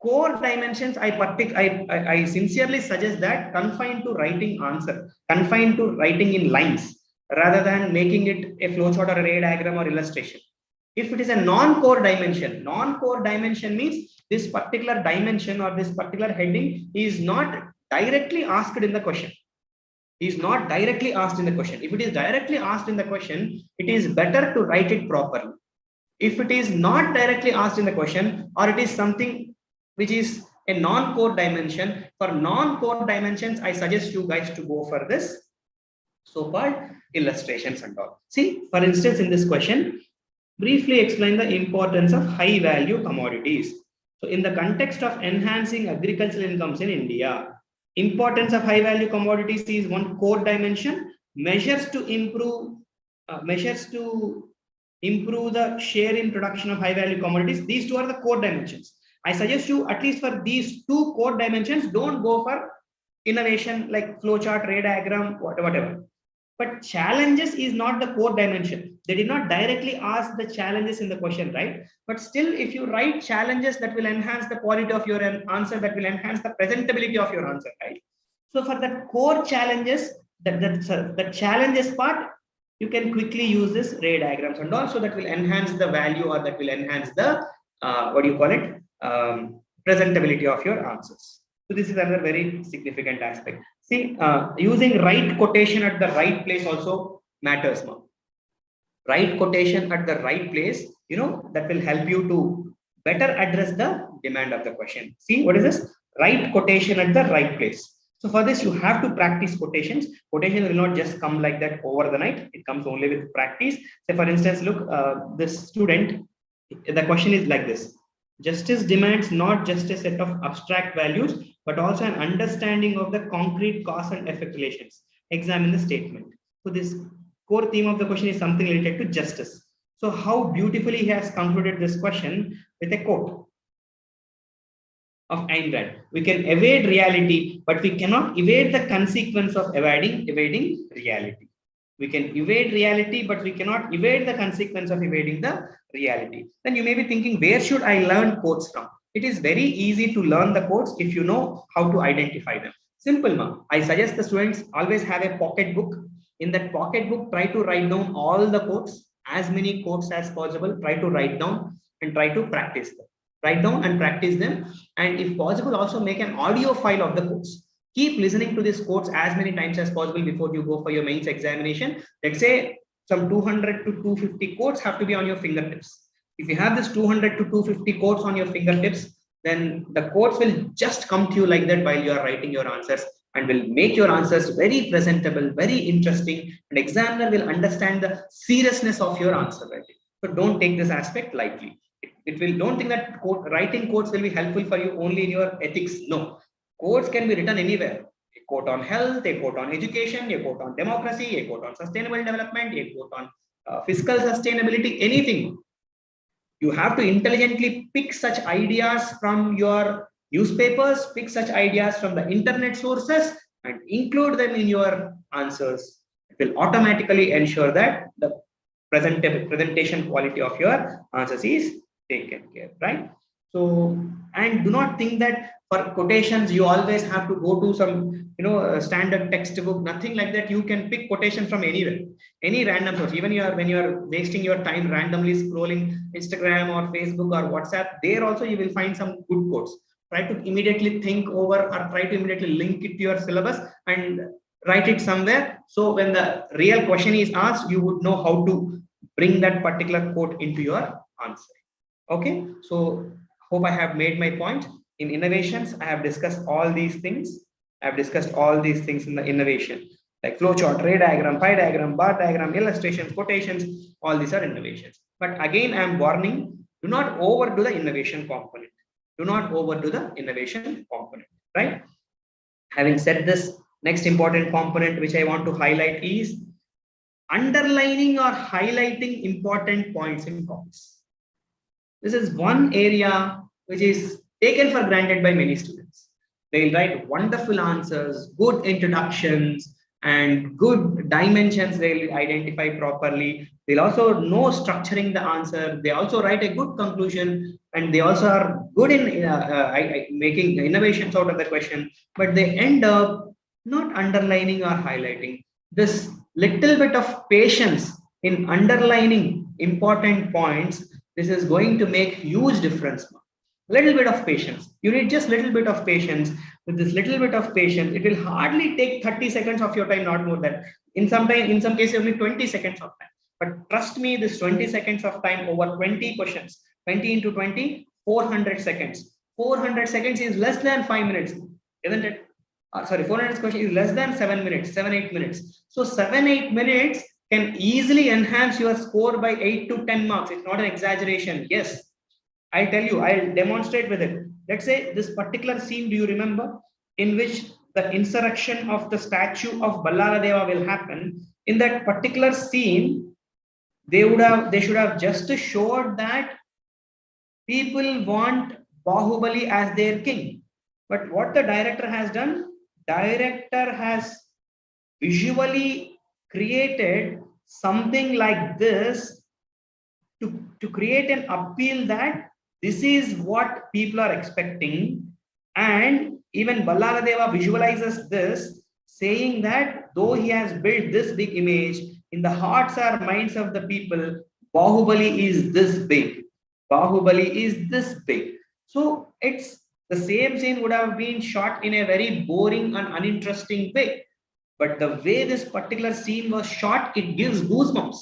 Core dimensions, I sincerely suggest that confine to writing answer, confine to writing in lines, rather than making it a flowchart or a ray diagram or illustration. If it is a non-core dimension means this particular dimension or this particular heading is not directly asked in the question. Is not directly asked in the question. If it is directly asked in the question, it is better to write it properly. If it is not directly asked in the question, or it is something which is a non-core dimension, for non-core dimensions, I suggest you guys to go for this so-called illustrations and all. See, for instance, in this question, briefly explain the importance of high value commodities. So in the context of enhancing agricultural incomes in India, importance of high value commodities is one core dimension. Measures to improve the share in production of high value commodities. These two are the core dimensions. I suggest you, at least for these two core dimensions, don't go for innovation like flowchart, ray diagram, whatever. But challenges is not the core dimension. They did not directly ask the challenges in the question, right? But still, if you write challenges, that will enhance the quality of your answer, that will enhance the presentability of your answer, right? So for the core challenges, the challenges part, you can quickly use this ray diagrams and also that will enhance the value, or that will enhance the presentability of your answers. So this is another very significant aspect. See, using right quotation at the right place also matters now. Right quotation at the right place, that will help you to better address the demand of the question. See, what is this? Right quotation at the right place. So for this, you have to practice quotations. Quotation will not just come like that over the night. It comes only with practice. Say, for instance, look, this student, the question is like this. Justice demands not just a set of abstract values, but also an understanding of the concrete cause and effect relations. Examine the statement. So this core theme of the question is something related to justice. So how beautifully he has concluded this question with a quote of Ayn Rand. We can evade reality, but we cannot evade the consequence of evading reality. We can evade reality, but we cannot evade the consequence of evading the reality. Then you may be thinking, where should I learn quotes from? It is very easy to learn the quotes if you know how to identify them. Simple, ma. I suggest the students always have a pocket book. In that pocket book, try to write down all the quotes, as many quotes as possible. Try to write down and try to practice them. Write down and practice them. And if possible, also make an audio file of the quotes. Keep listening to these quotes as many times as possible before you go for your mains examination. Let's say some 200 to 250 quotes have to be on your fingertips. If you have this 200 to 250 quotes on your fingertips, then the quotes will just come to you like that while you are writing your answers, and will make your answers very presentable, very interesting, and examiner will understand the seriousness of your answer writing. So don't take this aspect lightly. Don't think that writing quotes will be helpful for you only in your ethics. No. Quotes can be written anywhere. quote on health, a quote on education, a quote on democracy, a quote on sustainable development, a quote on fiscal sustainability, anything. You have to intelligently pick such ideas from your newspapers, pick such ideas from the internet sources, and include them in your answers. It will automatically ensure that the presentation quality of your answers is taken care, right? So, and do not think that for quotations you always have to go to some standard textbook. Nothing like that. You can pick quotation from anywhere, any random source. Even when you are wasting your time randomly scrolling Instagram or Facebook or WhatsApp, there also you will find some good quotes. Try to immediately think over, or try to immediately link it to your syllabus and write it somewhere. So when the real question is asked, you would know how to bring that particular quote into your answer. Okay, so hope I have made my point. In innovations, I have discussed all these things. I have discussed all these things in the innovation, like flowchart, ray diagram, pie diagram, bar diagram, illustrations, quotations. All these are innovations. But again, I am warning: do not overdo the innovation component. Do not overdo the innovation component. Right? Having said this, next important component which I want to highlight is underlining or highlighting important points in copies. This is one area which is taken for granted by many students. They will write wonderful answers, good introductions, and good dimensions they will identify properly. They'll also know structuring the answer. They also write a good conclusion, and they also are good in making innovations out of the question, but they end up not underlining or highlighting. This little bit of patience in underlining important points, this is going to make huge difference. Little bit of patience. You need just little bit of patience. With this little bit of patience, it will hardly take 30 seconds of your time, not more than. In some cases, only 20 seconds of time. But trust me, this 20 seconds of time over 20 questions, 20 into 20, 400 seconds. 400 seconds is less than 5 minutes, isn't it? Sorry, 400 questions is less than 7 minutes, 7-8 minutes. So 7-8 minutes can easily enhance your score by 8 to 10 marks. It's not an exaggeration. Yes, I'll tell you, I'll demonstrate with it. Let's say this particular scene, do you remember, in which the insurrection of the statue of Ballaradeva will happen? In that particular scene, they should have just showed that people want Baahubali as their king. But what the director has done, director has visually created something like this to create an appeal that this is what people are expecting. And even Ballaradeva visualizes this, saying that though he has built this big image, in the hearts or minds of the people, Baahubali is this big. Baahubali is this big. So it's the same scene would have been shot in a very boring and uninteresting way. But the way this particular scene was shot, it gives goosebumps,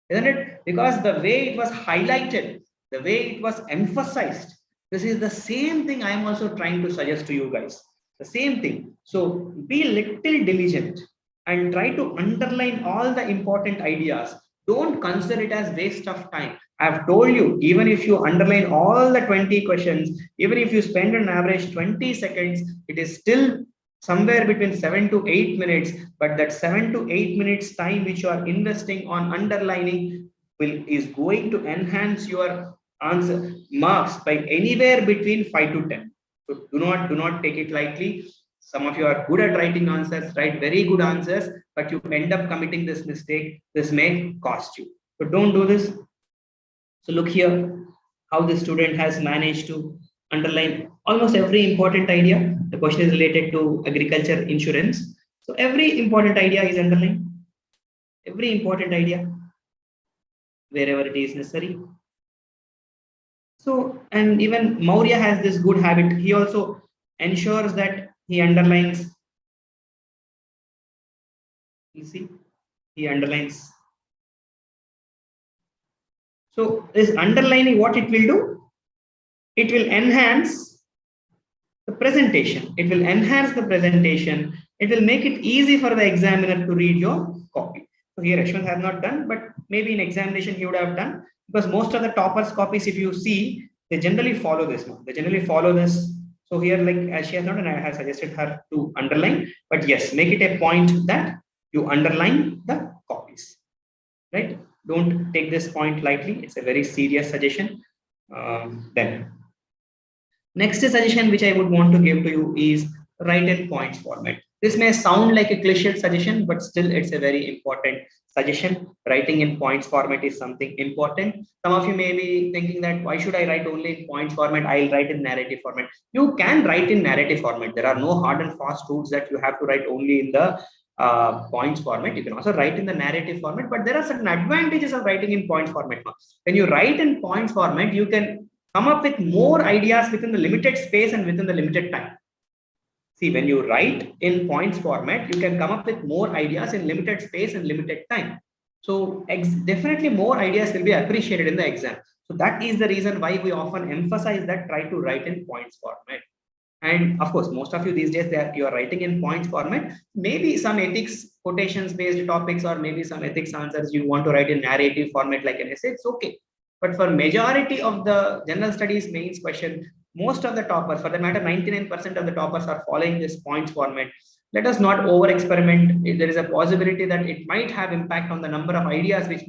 isn't it? Because the way it was highlighted, the way it was emphasized, this is the same thing I am also trying to suggest to you guys. The same thing. So be little diligent and try to underline all the important ideas. Don't consider it as waste of time. I have told you, even if you underline all the 20 questions, even if you spend an average 20 seconds, it is still somewhere between 7 to 8 minutes. But that 7 to 8 minutes time which you are investing on underlining is going to enhance your answer marks by anywhere between 5 to 10. So do not take it lightly. Some of you are good at writing answers, write very good answers, but you end up committing this mistake. This may cost you. So don't do this. So look here how the student has managed to underline almost every important idea. The question is related to agriculture insurance. So every important idea is underlined. Every important idea, wherever it is necessary. So, and even Maurya has this good habit. He also ensures that he underlines. You see, he underlines. So this underlining, what it will do? It will enhance the presentation. It will enhance the presentation. It will make it easy for the examiner to read your copy. So here Ashwin has not done, but maybe in examination he would have done, because most of the toppers copies, if you see, they generally follow this. They generally follow this So here, like as she has not, and I have suggested her to underline, but yes, make it a point that you underline the copies, right? Don't take this point lightly. It's a very serious suggestion. Then next suggestion which I would want to give to you is write in points format. This may sound like a cliched suggestion, but still it's a very important suggestion. Writing in points format is something important. Some of you may be thinking that why should I write only in points format? I'll write in narrative format. You can write in narrative format. There are no hard and fast rules that you have to write only in the points format. You can also write in the narrative format, but there are certain advantages of writing in points format. When you write in points format, you can come up with more ideas within the limited space and within the limited time. See, when you write in points format, you can come up with more ideas in limited space and limited time. So definitely more ideas will be appreciated in the exam. So that is the reason why we often emphasize that try to write in points format. And of course, most of you these days that you are writing in points format, maybe some ethics quotations based topics or maybe some ethics answers you want to write in narrative format like an essay, it's okay. But for majority of the general studies mains question, most of the toppers, for the matter 99% of the toppers are following this points format. Let us not over experiment. There is a possibility that it might have impact on the number of ideas which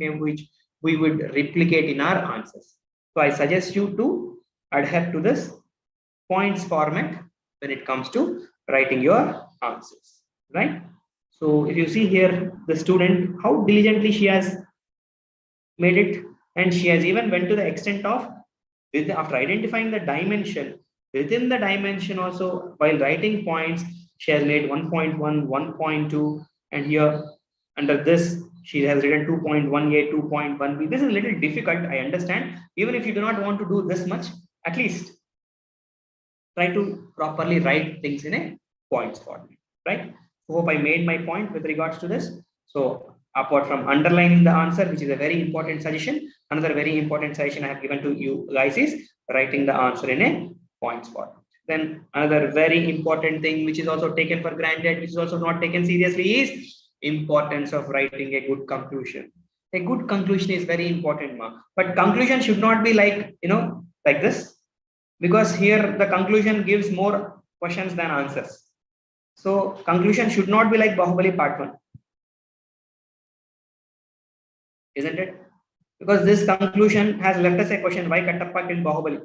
we would replicate in our answers. So I suggest you to adhere to this points format when it comes to writing your answers, right? So if you see here the student, how diligently she has made it, and she has even went to the extent of after identifying the dimension, within the dimension also while writing points, she has made 1.1, 1.2, and here under this she has written 2.1a, 2.1b. This is a little difficult, I understand. Even if you do not want to do this much, at least try to properly write things in a points format, right? Hope I made my point with regards to this. So apart from underlining the answer, which is a very important suggestion, another very important suggestion I have given to you guys is writing the answer in a points format. Then another very important thing which is also taken for granted, which is also not taken seriously, is importance of writing a good conclusion. A good conclusion is very important, but conclusion should not be like, like this, because here the conclusion gives more questions than answers. So conclusion should not be like Baahubali Part 1, isn't it? Because this conclusion has left us a question: why Kattappa killed Baahubali?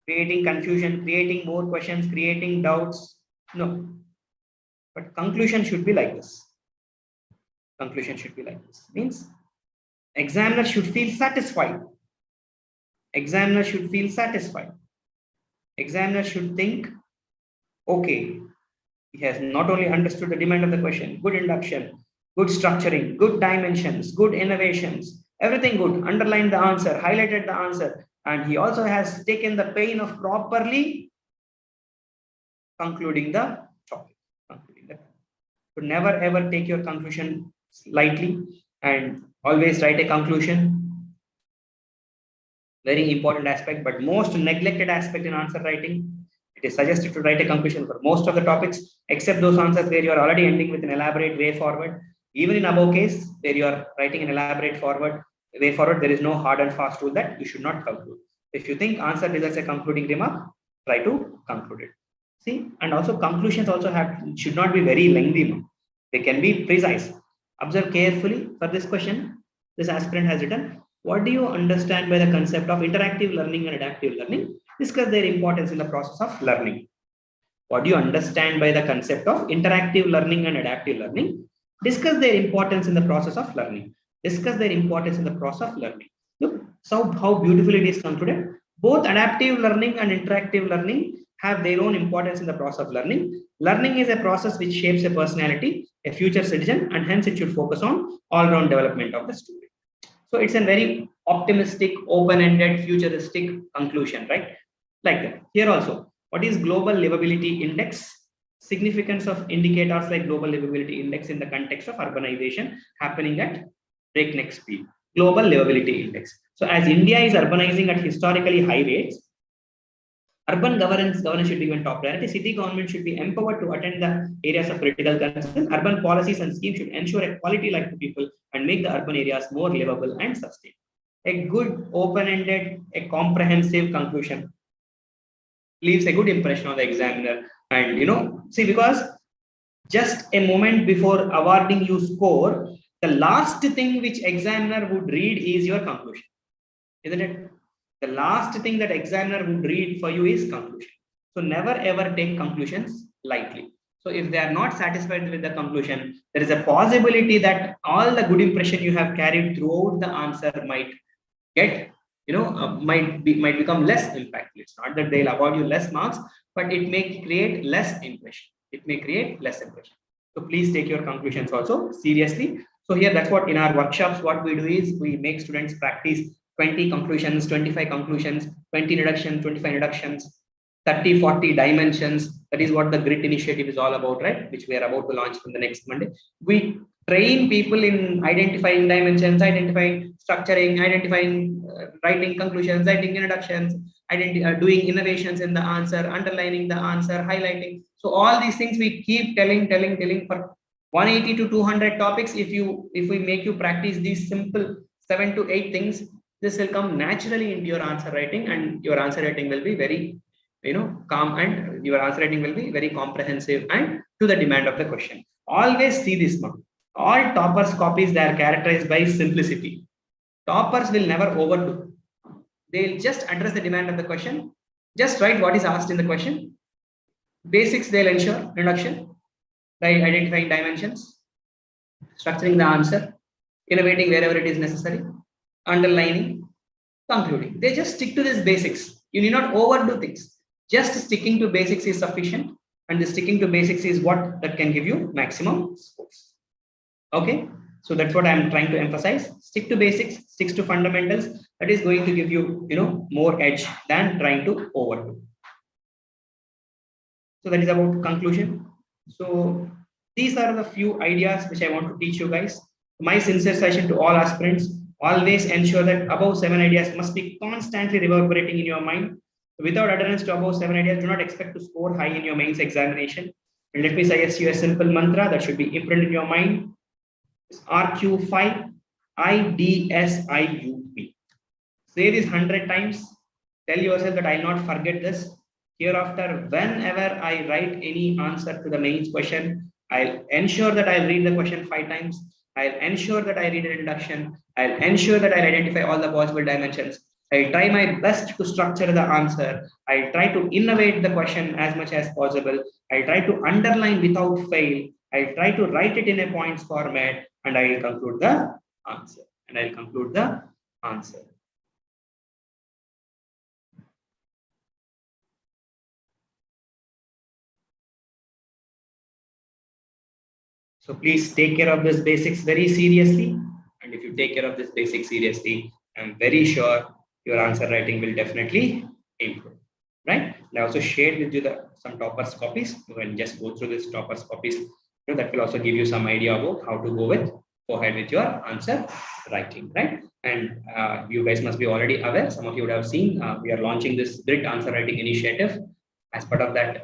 Creating confusion, creating more questions, creating doubts. No, but conclusion should be like this. Conclusion should be like this. Means examiner should feel satisfied. Examiner should feel satisfied. Examiner should think, okay, he has not only understood the demand of the question, good induction, good structuring, good dimensions, good innovations, everything good, underlined the answer, highlighted the answer, and he also has taken the pain of properly concluding the topic. So never ever take your conclusion lightly and always write a conclusion. Very important aspect, but most neglected aspect in answer writing. It is suggested to write a conclusion for most of the topics, except those answers where you are already ending with an elaborate way forward. Even in above case, where you are writing an elaborate way forward, there is no hard and fast rule that you should not conclude. If you think answer deserves a concluding remark, try to conclude it. See, and also conclusions also should not be very lengthy. They can be precise. Observe carefully for this question. This aspirant has written, what do you understand by the concept of interactive learning and adaptive learning? Discuss their importance in the process of learning. What do you understand by the concept of interactive learning and adaptive learning? Discuss their importance in the process of learning. Discuss their importance in the process of learning. Look, so how beautifully it is concluded. Both adaptive learning and interactive learning have their own importance in the process of learning. Learning is a process which shapes a personality, a future citizen, and hence it should focus on all-round development of the student. So it's a very optimistic, open-ended, futuristic conclusion, right? Like that. Here also, what is global livability index? Significance of indicators like global livability index in the context of urbanization happening at breakneck speed. Global livability index. So as India is urbanizing at historically high rates, urban governance should be given top priority. City government should be empowered to attend the areas of critical concern. Urban policies and schemes should ensure a quality life to people and make the urban areas more livable and sustainable. a good open-ended, a comprehensive conclusion leaves a good impression on the examiner. And see, because just a moment before awarding you score, the last thing which examiner would read is your conclusion, isn't it? The last thing that examiner would read for you is conclusion. So never ever take conclusions lightly. So if they are not satisfied with the conclusion, there is a possibility that all the good impression you have carried throughout the answer might get, might become less impactful. It's not that they'll award you less marks, but it may create less impression. It may create less impression. So please take your conclusions also seriously. So here, that's what in our workshops, what we do is we make students practice 20 conclusions, 25 conclusions, 20 introductions, 25 introductions, 30, 40 dimensions. That is what the GRIT initiative is all about, right? Which we are about to launch from the next Monday. We train people in identifying dimensions, identifying structuring, identifying writing conclusions, writing introductions, doing innovations in the answer, underlining the answer, highlighting. So all these things we keep telling for 180 to 200 topics. If we make you practice these simple 7 to 8 things, this will come naturally into your answer writing, and your answer writing will be very calm, and your answer writing will be very comprehensive and to the demand of the question. Always see this now. All toppers copies, they are characterized by simplicity. Toppers will never overdo. They'll just address the demand of the question. Just write what is asked in the question. Basics they'll ensure, reduction, by identifying dimensions, structuring the answer, innovating wherever it is necessary, underlining, concluding. They just stick to these basics. You need not overdo things. Just sticking to basics is sufficient, and the sticking to basics is what that can give you maximum scores. Okay, so that's what I'm trying to emphasize. Stick to basics, stick to fundamentals. That is going to give you more edge than trying to overdo. So that is about conclusion. So these are the few ideas which I want to teach you guys. My sincere suggestion to all aspirants: always ensure that above 7 ideas must be constantly reverberating in your mind. Without adherence to above 7 ideas, do not expect to score high in your mains examination. And let me suggest you a simple mantra that should be imprinted in your mind. RQ5 IDSIUP. Say this 100 times. Tell yourself that I'll not forget this. Hereafter, whenever I write any answer to the mains question, I'll ensure that I'll read the question 5 times. I'll ensure that I read an introduction. I'll ensure that I'll identify all the possible dimensions. I'll try my best to structure the answer. I'll try to innovate the question as much as possible. I'll try to underline without fail. I'll try to write it in a points format, and I will conclude the answer. So please take care of this basics very seriously. And if you take care of this basics seriously, I'm very sure your answer writing will definitely improve. Right? And I also shared with you some toppers copies. You can just go through this toppers copies. That will also give you some idea about how to go ahead with your answer writing. Right? And you guys must be already aware. Some of you would have seen we are launching this GRIT answer writing initiative. As part of that,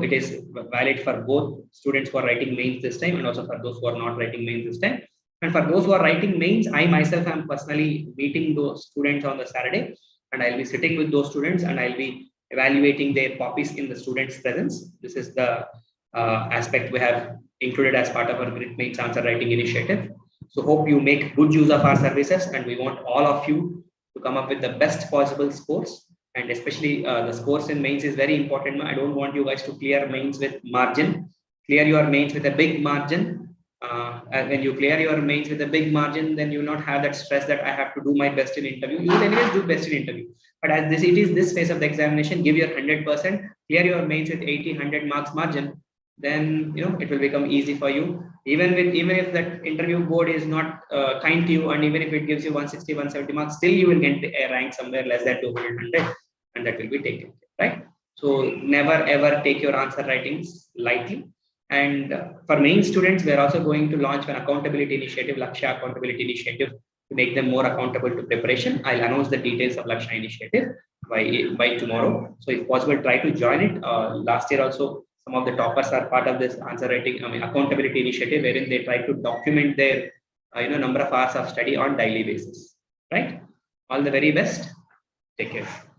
it is valid for both students who are writing mains this time, and also for those who are not writing mains this time. And for those who are writing mains, I myself am personally meeting those students on the Saturday, and I'll be sitting with those students, and I'll be evaluating their copies in the students' presence. This is the aspect we have included as part of our GRIT mains answer writing initiative. So hope you make good use of our services, and we want all of you to come up with the best possible scores. And especially the scores in mains is very important. I don't want you guys to clear mains with margin. Clear your mains with a big margin. And when you clear your mains with a big margin, then you will not have that stress that I have to do my best in interview. You will anyways do best in interview. But as it is this phase of the examination, give your 100%, clear your mains with 80, 100 marks margin. Then it will become easy for you. Even if that interview board is not kind to you, and even if it gives you 160, 170 marks, still you will get a rank somewhere less than 200, and that will be taken, right? So never ever take your answer writings lightly. And for main students, we are also going to launch an accountability initiative, Lakshya accountability initiative, to make them more accountable to preparation. I'll announce the details of Lakshya initiative by tomorrow. So if possible, try to join it. Last year also, some of the toppers are part of this answer writing, accountability initiative, wherein they try to document their number of hours of study on daily basis, right? All the very best. Take care.